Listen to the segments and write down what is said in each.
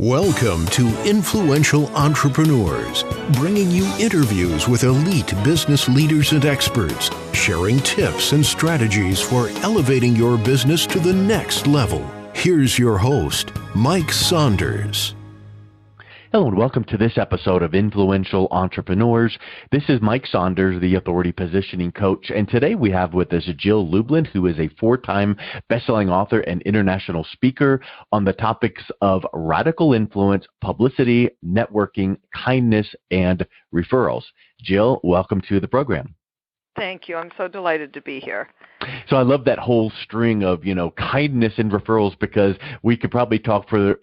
Welcome to Influential Entrepreneurs, bringing you interviews with elite business leaders and experts, sharing tips and strategies for elevating your business to the next level. Here's your host, Mike Saunders. Hello and welcome to this episode of Influential Entrepreneurs. This is Mike Saunders, the Authority Positioning Coach, and today we have with us Jill Lublin, who is a 4-time best-selling author and international speaker on the topics of radical influence, publicity, networking, kindness, and referrals. Jill, welcome to the program. Thank you. I'm so delighted to be here. So I love that whole string of, kindness and referrals, because we could probably talk for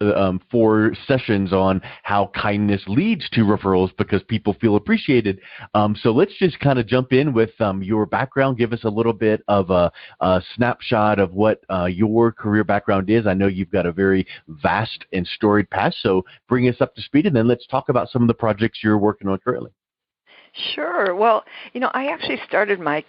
4 sessions on how kindness leads to referrals because people feel appreciated. So let's just kind of jump in with your background. Give us a little bit of a snapshot of what your career background is. I know you've got a very vast and storied past, so bring us up to speed, and then let's talk about some of the projects you're working on currently. Sure. Well, I actually started my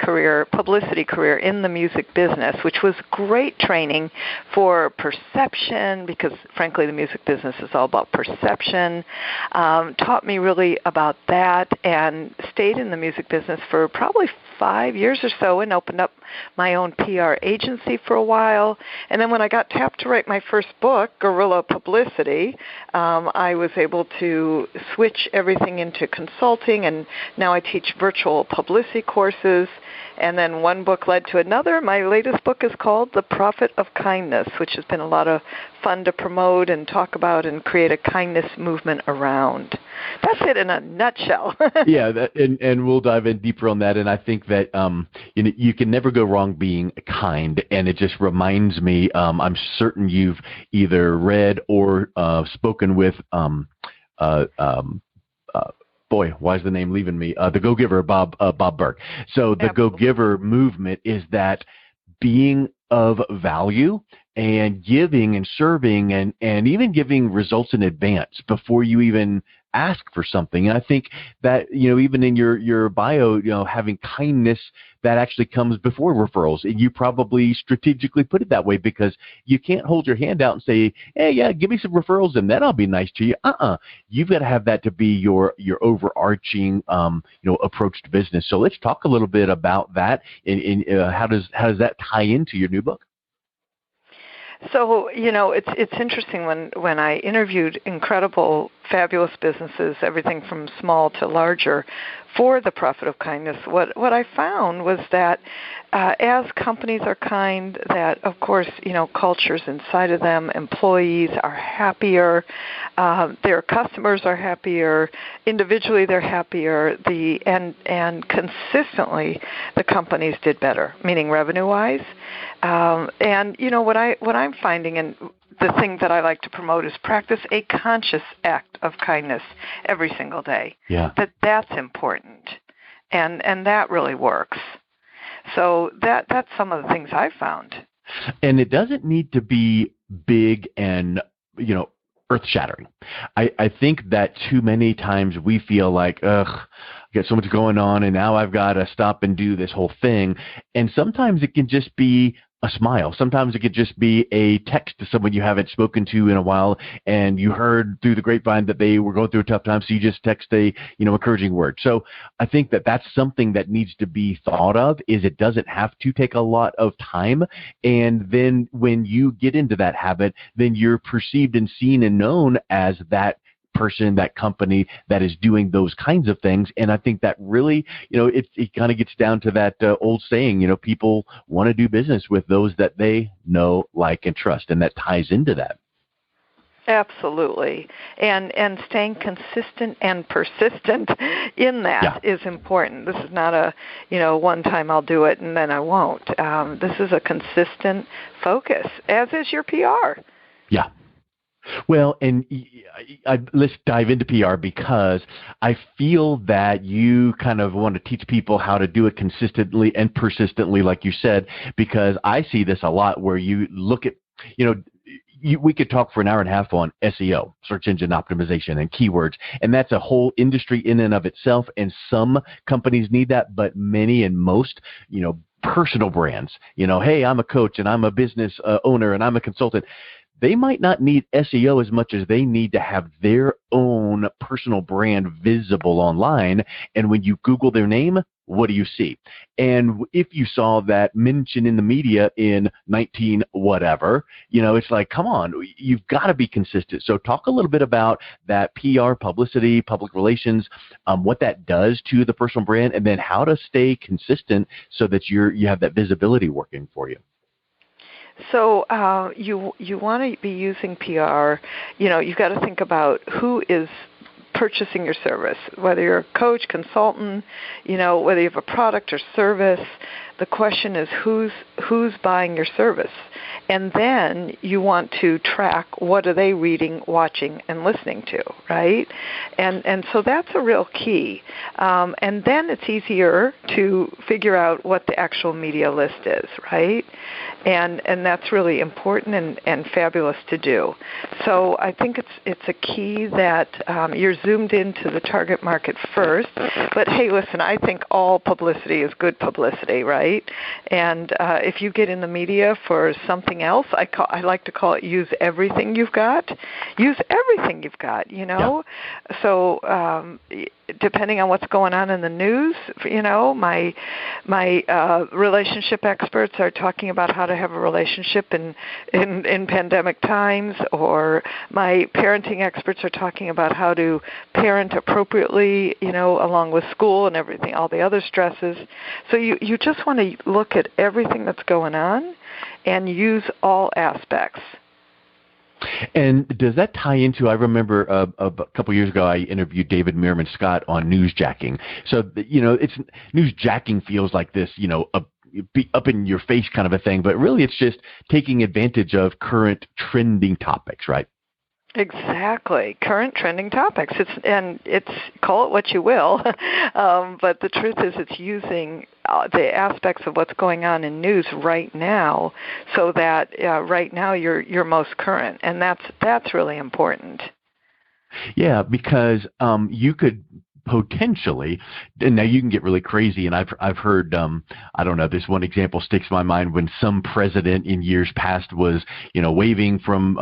publicity career in the music business, which was great training for perception because, frankly, the music business is all about perception. Taught me really about that and stayed in the music business for probably 5 years or so and opened up my own PR agency for a while. And then when I got tapped to write my first book, Guerrilla Publicity, I was able to switch everything into consulting, and now I teach virtual publicity courses. And then one book led to another. My latest book is called The Profit of Kindness, which has been a lot of fun to promote and talk about and create a kindness movement around. That's it in a nutshell. Yeah, and we'll dive in deeper on that. And I think that you can never go wrong being kind. And it just reminds me, I'm certain you've either read or spoken with boy, why is the name leaving me? The Go-Giver, Bob Burke. So the Go-Giver movement is that being of value and giving and serving and even giving results in advance before you even ask for something. And I think that, even in your bio, having kindness, that actually comes before referrals. And you probably strategically put it that way because you can't hold your hand out and say, hey, yeah, give me some referrals and then I'll be nice to you. You've got to have that to be your overarching, approach to business. So let's talk a little bit about that. And how does that tie into your new book? So, it's interesting when I interviewed incredible, fabulous businesses, everything from small to larger, for the Profit of Kindness, what I found was that as companies are kind, that, of course, cultures inside of them, employees are happier, their customers are happier, individually they're happier, and consistently the companies did better, meaning revenue-wise. And what I'm finding, and the thing that I like to promote, is practice a conscious act of kindness every single day. Yeah. That's important, and that really works. So that's some of the things I've found. And it doesn't need to be big and earth-shattering. I think that too many times we feel like, I got so much going on, and now I've got to stop and do this whole thing. And sometimes it can just be a smile. Sometimes it could just be a text to someone you haven't spoken to in a while, and you heard through the grapevine that they were going through a tough time, so you just text a encouraging word. So I think that that's something that needs to be thought of. Is it doesn't have to take a lot of time, and then when you get into that habit, then you're perceived and seen and known as that person, that company that is doing those kinds of things. And I think that really, it kind of gets down to that old saying, people want to do business with those that they know, like, and trust. And that ties into that. Absolutely. And staying consistent and persistent in that is important. This is not a, one time I'll do it and then I won't. This is a consistent focus, as is your PR. Yeah. Well, and let's dive into PR, because I feel that you kind of want to teach people how to do it consistently and persistently, like you said, because I see this a lot where you look at, we could talk for an hour and a half on SEO, search engine optimization, and keywords, and that's a whole industry in and of itself, and some companies need that, but many and most, personal brands, hey, I'm a coach and I'm a business owner and I'm a consultant. they might not need SEO as much as they need to have their own personal brand visible online. And when you Google their name, what do you see? And if you saw that mention in the media in 19 whatever, it's like, come on, you've got to be consistent. So talk a little bit about that PR, publicity, public relations, what that does to the personal brand, and then how to stay consistent so that you have that visibility working for you. So you want to be using PR. You've got to think about who is purchasing your service, whether you're a coach, consultant, whether you have a product or service. The question is who's buying your service. And then you want to track what are they reading, watching, and listening to, right? And so that's a real key. And then it's easier to figure out what the actual media list is, right? And that's really important and fabulous to do. So I think it's a key that you're zoomed into the target market first. But hey, listen, I think all publicity is good publicity, right? And if you get in the media for something else, I like to call it use everything you've got. Use everything you've got, Yeah. So depending on what's going on in the news, my relationship experts are talking about how to have a relationship in pandemic times, or my parenting experts are talking about how to parent appropriately, along with school and everything, all the other stresses. So you just want to look at everything that's going on and use all aspects. And does that tie into, I remember a couple years ago I interviewed David Meerman Scott on newsjacking. So, it's newsjacking feels like this, up in your face kind of a thing, but really it's just taking advantage of current trending topics, right? Exactly. Current trending topics. It's call it what you will, but the truth is it's using the aspects of what's going on in news right now, so that right now you're most current, and that's really important. Yeah, because you could potentially, and now you can get really crazy, and I've heard, I don't know, this one example sticks in my mind when some president in years past was, waving from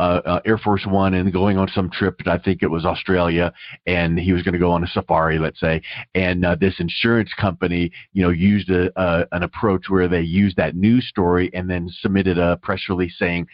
Air Force One and going on some trip, I think it was Australia, and he was going to go on a safari, let's say, and this insurance company, used an approach where they used that news story and then submitted a press release saying,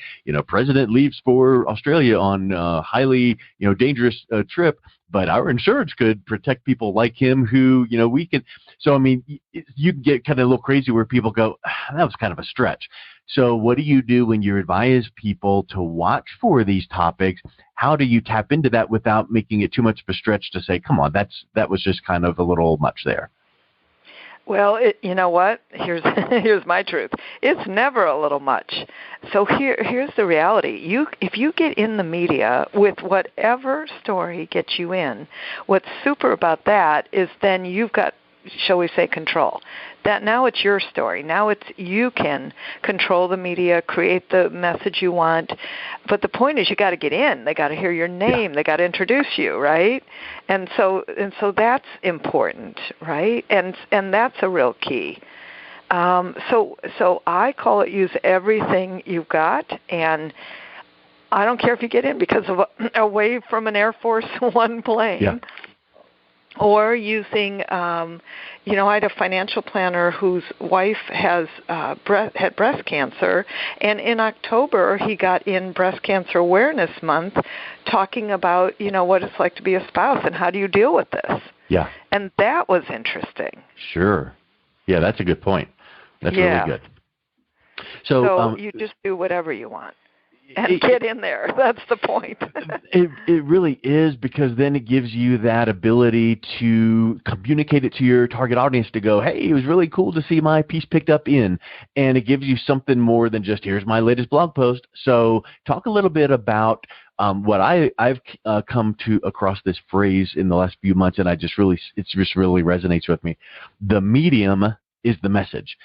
President leaves for Australia on a highly, dangerous trip, but our insurance could protect people like him who, we can. So, I mean, you can get kind of a little crazy where people go, that was kind of a stretch. So what do you do when you advise people to watch for these topics? How do you tap into that without making it too much of a stretch to say, come on, that was just kind of a little much there? Well, you know what? Here's my truth. It's never a little much. So here's the reality. If you get in the media with whatever story gets you in, what's super about that is then you've got, shall we say, control. That now it's your story. Now you can control the media, create the message you want. But the point is you got to get in. They got to hear your name. Yeah. They got to introduce you, right? And so that's important, right? And that's a real key. So I call it use everything you've got, and I don't care if you get in because of away from an Air Force One plane. Yeah. Or using, I had a financial planner whose wife had breast cancer, and in October he got in Breast Cancer Awareness Month, talking about, what it's like to be a spouse and how do you deal with this. Yeah. And that was interesting. Sure. Yeah, that's a good point. That's really good. So you just do whatever you want. And get in there. That's the point. It really is, because then it gives you that ability to communicate it to your target audience to go, hey, it was really cool to see my piece picked up in. And it gives you something more than just, here's my latest blog post. So talk a little bit about what I've come to across this phrase in the last few months, and it just really resonates with me. The medium is the message.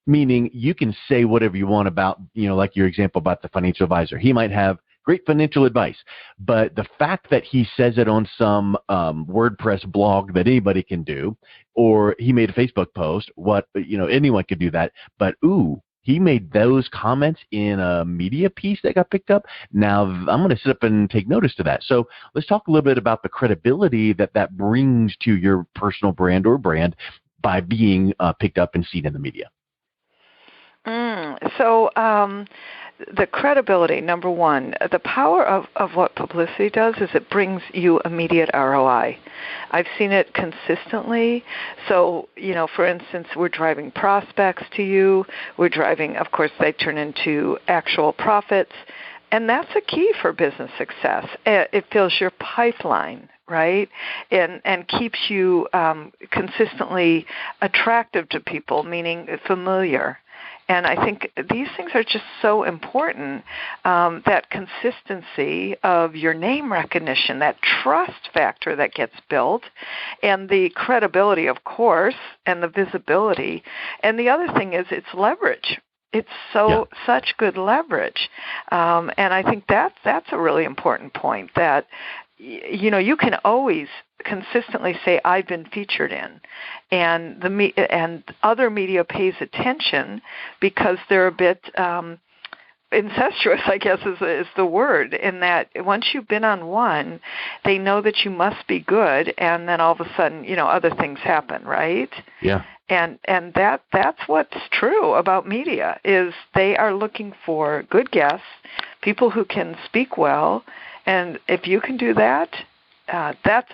Meaning you can say whatever you want about, like your example about the financial advisor. He might have great financial advice, but the fact that he says it on some WordPress blog that anybody can do, or he made a Facebook post, anyone could do that. But he made those comments in a media piece that got picked up. Now I'm going to sit up and take notice to that. So let's talk a little bit about the credibility that brings to your personal brand or brand by being picked up and seen in the media. So the credibility, number one, the power of what publicity does is it brings you immediate ROI. I've seen it consistently. So, for instance, we're driving prospects to you. We're driving, of course, they turn into actual profits. And that's a key for business success. It fills your pipeline, right? And keeps you consistently attractive to people, meaning familiar. And I think these things are just so important, that consistency of your name recognition, that trust factor that gets built, and the credibility, of course, and the visibility. And the other thing is it's leverage. It's such good leverage. And I think that's a really important point, that you can always consistently say, I've been featured in, and other media pays attention because they're a bit incestuous, I guess is the word, in that once you've been on one, they know that you must be good, and then all of a sudden, other things happen, right? Yeah. And that's what's true about media, is they are looking for good guests, people who can speak well, and if you can do that, that's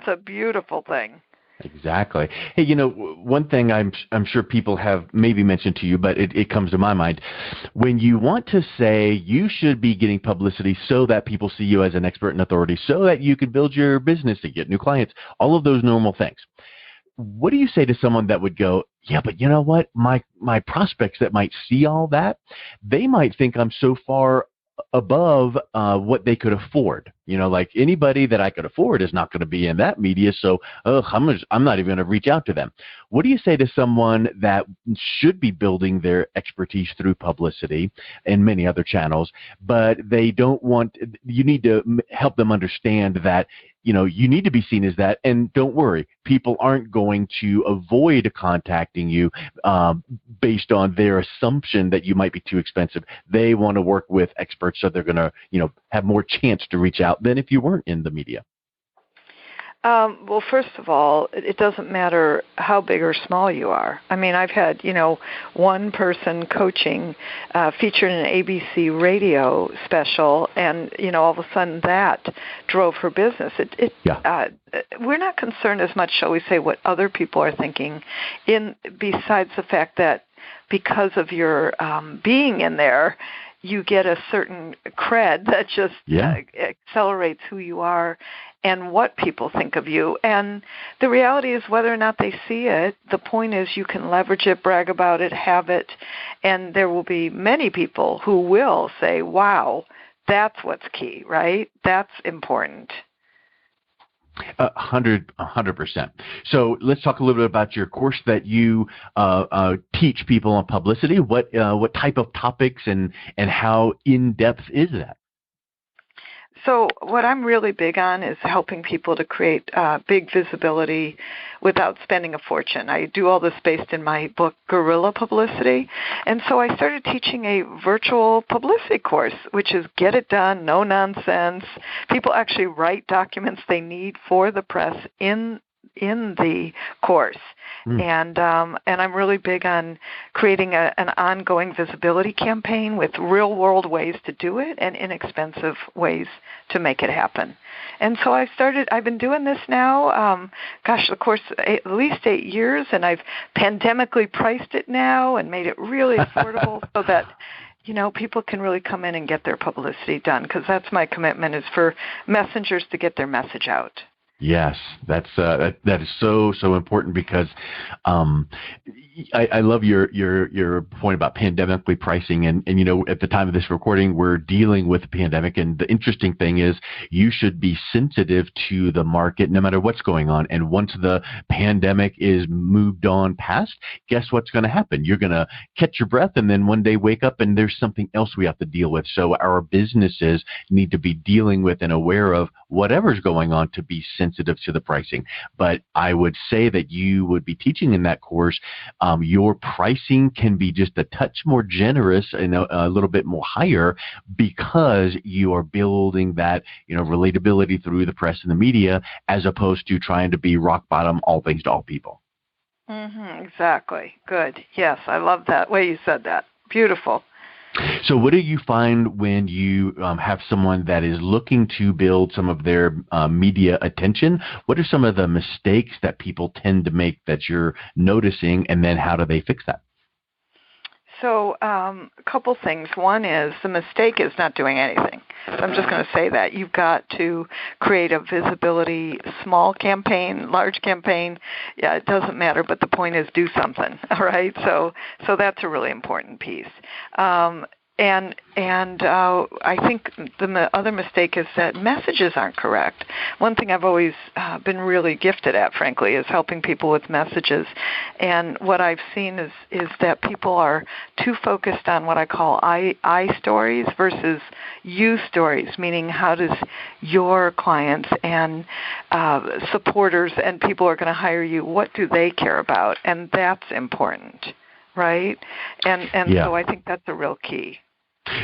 a beautiful thing. Exactly. Hey, one thing I'm sure people have maybe mentioned to you, but it comes to my mind. When you want to say you should be getting publicity so that people see you as an expert and authority, so that you can build your business and get new clients, all of those normal things. What do you say to someone that would go, yeah, but you know what? My prospects that might see all that, they might think I'm so far above what they could afford. Like anybody that I could afford is not going to be in that media, so I'm not even going to reach out to them. What do you say to someone that should be building their expertise through publicity and many other channels, but they don't want, you need to help them understand that you need to be seen as that, and don't worry, people aren't going to avoid contacting you based on their assumption that you might be too expensive. They want to work with experts, so they're going to, have more chance to reach out than if you weren't in the media. Well, first of all, it doesn't matter how big or small you are. I mean, I've had, one person coaching featured in an ABC radio special, and, all of a sudden that drove her business. We're not concerned as much, shall we say, what other people are thinking, besides the fact that because of your being in there, you get a certain cred that just accelerates who you are and what people think of you. And the reality is, whether or not they see it, the point is you can leverage it, brag about it, have it, and there will be many people who will say, wow, that's what's key, right? That's important. 100%. So let's talk a little bit about your course that you teach people on publicity. What type of topics and how in-depth is that? So what I'm really big on is helping people to create big visibility without spending a fortune. I do all this based in my book, Guerrilla Publicity. And so I started teaching a virtual publicity course, which is get it done, no nonsense. People actually write documents they need for the press in the course. And I'm really big on creating an ongoing visibility campaign with real-world ways to do it and inexpensive ways to make it happen. And so I've been doing this now, the course at least 8 years, and I've pandemically priced it now and made it really affordable so that people can really come in and get their publicity done, because that's my commitment, is for messengers to get their message out. Yes, that is so important, because I love your point about pandemically pricing, and at the time of this recording we're dealing with the pandemic, and the interesting thing is you should be sensitive to the market no matter what's going on. And once the pandemic is moved on past, guess what's going to happen? You're going to catch your breath and then one day wake up and there's something else we have to deal with. So our businesses need to be dealing with and aware of whatever's going on to be sensitive to the pricing. But I would say that you would be teaching in that course Your pricing can be just a touch more generous and a little bit more higher because you are building that, relatability through the press and the media, as opposed to trying to be rock bottom, all things to all people. Exactly. Good. Yes, I love that way you said that. Beautiful. So what do you find when you have someone that is looking to build some of their media attention? What are some of the mistakes that people tend to make that you're noticing, and then how do they fix that? So a couple things. One is the mistake is not doing anything. So I'm just going to say that. You've got to create a visibility, small campaign, large campaign. Yeah, it doesn't matter, but the point is do something, all right? So that's a really important piece. And I think the other mistake is that messages aren't correct. One thing I've always been really gifted at, frankly, is helping people with messages. And what I've seen is that people are too focused on what I call I stories versus you stories, meaning how does your clients and supporters and people who are going to hire you, what do they care about? And that's important, right? And so I think that's a real key.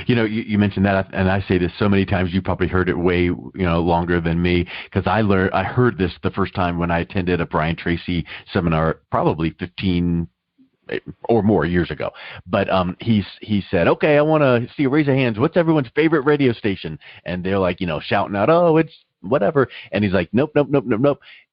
You mentioned that, and I say this so many times. You probably heard it way, longer than me, because I heard this the first time when I attended a Brian Tracy seminar, probably 15 or more years ago. But he said, "Okay, I want to see a raise of hands. What's everyone's favorite radio station?" And they're like, shouting out, "Oh, it's whatever." And he's like, "Nope.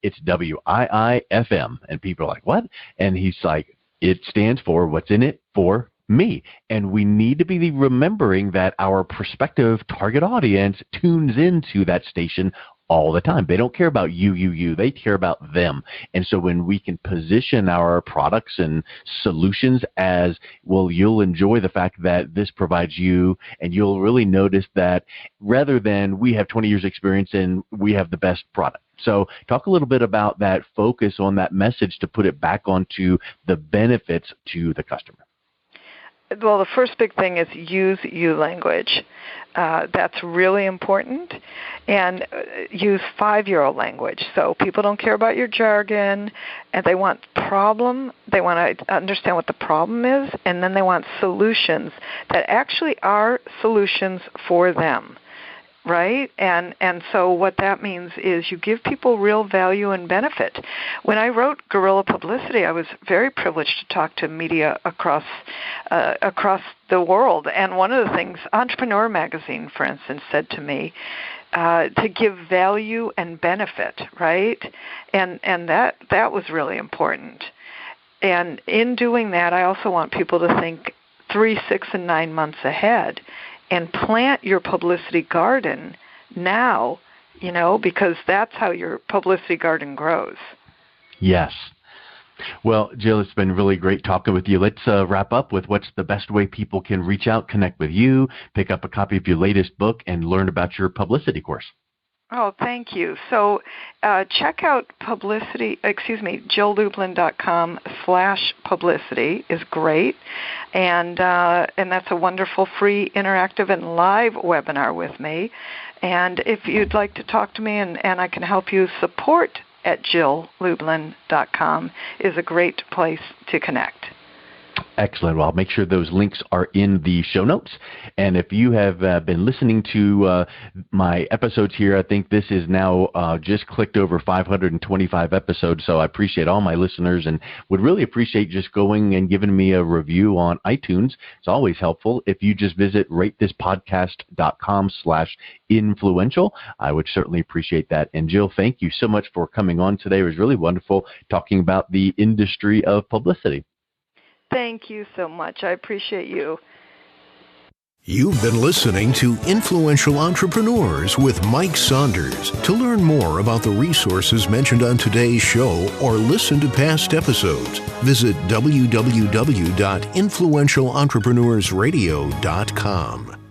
It's WIIFM." And people are like, "What?" And he's like, "It stands for what's in it for me." And we need to be remembering that our prospective target audience tunes into that station all the time. They don't care about you. They care about them. And so when we can position our products and solutions as, well, you'll enjoy the fact that this provides you, and you'll really notice that, rather than we have 20 years experience and we have the best product. So talk a little bit about that focus on that message to put it back onto the benefits to the customer. Well, the first big thing is use you language. That's really important. And use 5-year-old language. So people don't care about your jargon, and they want problem. They want to understand what the problem is, and then they want solutions that actually are solutions for them. Right? And so what that means is you give people real value and benefit. When I wrote Guerrilla Publicity, I was very privileged to talk to media across the world. And one of the things, Entrepreneur Magazine, for instance, said to me, to give value and benefit, right? And that was really important. And in doing that, I also want people to think 3, 6, and 9 months ahead, and plant your publicity garden now, because that's how your publicity garden grows. Yes. Well, Jill, it's been really great talking with you. Let's wrap up with what's the best way people can reach out, connect with you, pick up a copy of your latest book, and learn about your publicity course. Oh, thank you. So check out JillLublin.com/publicity is great. And that's a wonderful free interactive and live webinar with me. And if you'd like to talk to me and I can help you, support at JillLublin.com is a great place to connect. Excellent. Well, I'll make sure those links are in the show notes. And if you have been listening to my episodes here, I think this is now just clicked over 525 episodes. So I appreciate all my listeners and would really appreciate just going and giving me a review on iTunes. It's always helpful. If you just visit ratethispodcast.com/influential, I would certainly appreciate that. And Jill, thank you so much for coming on today. It was really wonderful talking about the industry of publicity. Thank you so much. I appreciate you. You've been listening to Influential Entrepreneurs with Mike Saunders. To learn more about the resources mentioned on today's show or listen to past episodes, visit www.influentialentrepreneursradio.com.